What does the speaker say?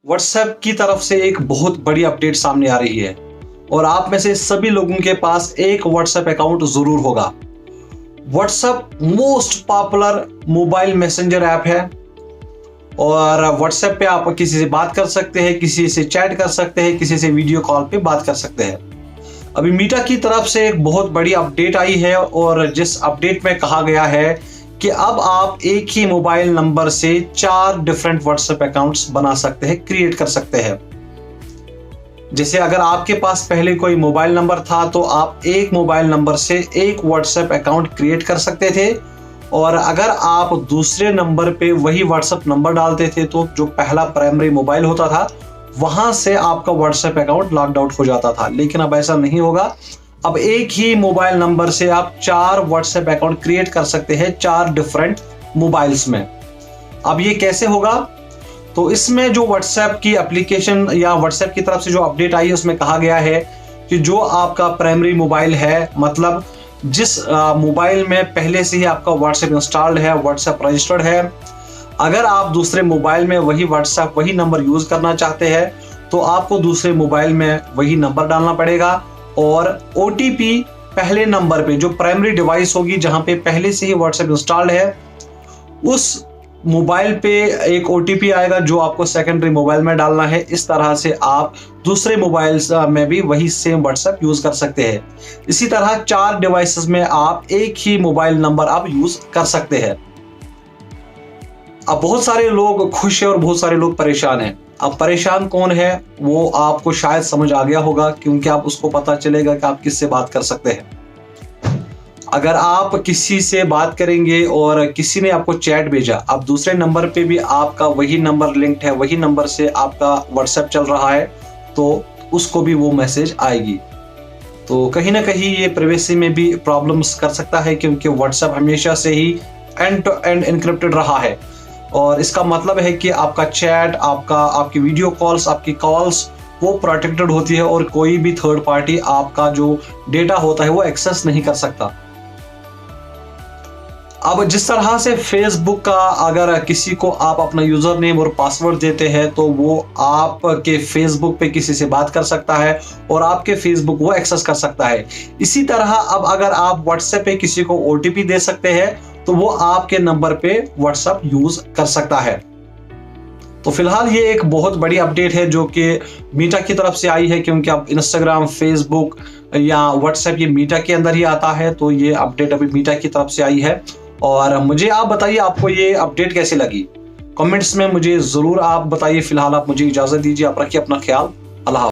WhatsApp की तरफ से एक बहुत बड़ी अपडेट सामने आ रही है और आप में से सभी लोगों के पास एक व्हाट्सएप अकाउंट जरूर होगा। WhatsApp most popular mobile messenger app है और व्हाट्सएप पे आप किसी से बात कर सकते हैं, किसी से चैट कर सकते हैं, किसी से वीडियो कॉल पे बात कर सकते हैं। अभी मीटा की तरफ से एक बहुत बड़ी अपडेट आई है और जिस अपडेट में कहा गया है कि अब आप एक ही मोबाइल नंबर से 4 डिफरेंट व्हाट्सएप अकाउंट्स बना सकते हैं, क्रिएट कर सकते हैं। जैसे अगर आपके पास पहले कोई मोबाइल नंबर था तो आप एक मोबाइल नंबर से एक व्हाट्सएप अकाउंट क्रिएट कर सकते थे और अगर आप दूसरे नंबर पे वही व्हाट्सएप नंबर डालते थे तो जो पहला प्राइमरी मोबाइल होता था वहां से आपका व्हाट्सएप अकाउंट लॉक्ड आउट हो जाता था। लेकिन अब ऐसा नहीं होगा। अब एक ही मोबाइल नंबर से आप 4 व्हाट्सएप अकाउंट क्रिएट कर सकते हैं 4 डिफरेंट मोबाइल्स में। अब ये कैसे होगा? तो इसमें जो व्हाट्सएप की एप्लीकेशन या व्हाट्सएप की तरफ से जो अपडेट आई है उसमें कहा गया है कि जो आपका प्राइमरी मोबाइल है, मतलब जिस मोबाइल में पहले से ही आपका व्हाट्सएप इंस्टॉल्ड है, व्हाट्सएप रजिस्टर्ड है, अगर आप दूसरे मोबाइल में वही व्हाट्सएप वही नंबर यूज करना चाहते हैं तो आपको दूसरे मोबाइल में वही नंबर डालना पड़ेगा और ओटीपी पहले नंबर पे जो प्राइमरी डिवाइस होगी जहां पे पहले से ही व्हाट्सएप इंस्टॉल्ड है उस मोबाइल पे एक ओटीपी आएगा जो आपको सेकेंडरी मोबाइल में डालना है। इस तरह से आप दूसरे मोबाइल में भी वही सेम व्हाट्सएप यूज कर सकते हैं। इसी तरह 4 डिवाइसेस में आप एक ही मोबाइल नंबर आप यूज कर सकते हैं। अब बहुत सारे लोग खुश हैं और बहुत सारे लोग परेशान हैं। अब परेशान कौन है वो आपको शायद समझ आ गया होगा, क्योंकि आप उसको पता चलेगा कि आप किससे बात कर सकते हैं। अगर आप किसी से बात करेंगे और किसी ने आपको चैट भेजा, अब दूसरे नंबर पे भी आपका वही नंबर लिंक्ड है, वही नंबर से आपका व्हाट्सएप चल रहा है, तो उसको भी वो मैसेज आएगी। तो कहीं ना कहीं ये प्राइवेसी में भी प्रॉब्लम्स कर सकता है, क्योंकि व्हाट्सएप हमेशा से ही एंड टू एंड एन्क्रिप्टेड रहा है और इसका मतलब है कि आपका चैट, आपकी वीडियो कॉल्स, आपकी कॉल्स वो प्रोटेक्टेड होती है और कोई भी थर्ड पार्टी आपका जो डेटा होता है वो एक्सेस नहीं कर सकता। अब जिस तरह से फेसबुक का अगर किसी को आप अपना यूजर नेम और पासवर्ड देते हैं तो वो आपके फेसबुक पे किसी से बात कर सकता है और आपके फेसबुक वो एक्सेस कर सकता है। इसी तरह अब अगर आप व्हाट्सएप पे किसी को ओटीपी दे सकते हैं तो वो आपके नंबर पे व्हाट्सएप यूज कर सकता है। तो फिलहाल ये एक बहुत बड़ी अपडेट है जो कि मीटा की तरफ से आई है, क्योंकि अब इंस्टाग्राम, फेसबुक या व्हाट्सएप ये मीटा के अंदर ही आता है। तो ये अपडेट अभी मीटा की तरफ से आई है और मुझे आप बताइए आपको ये अपडेट कैसी लगी, कमेंट्स में मुझे जरूर आप बताइए। फिलहाल आप मुझे इजाजत दीजिए, आप रखिए अपना ख्याल। अल्लाह।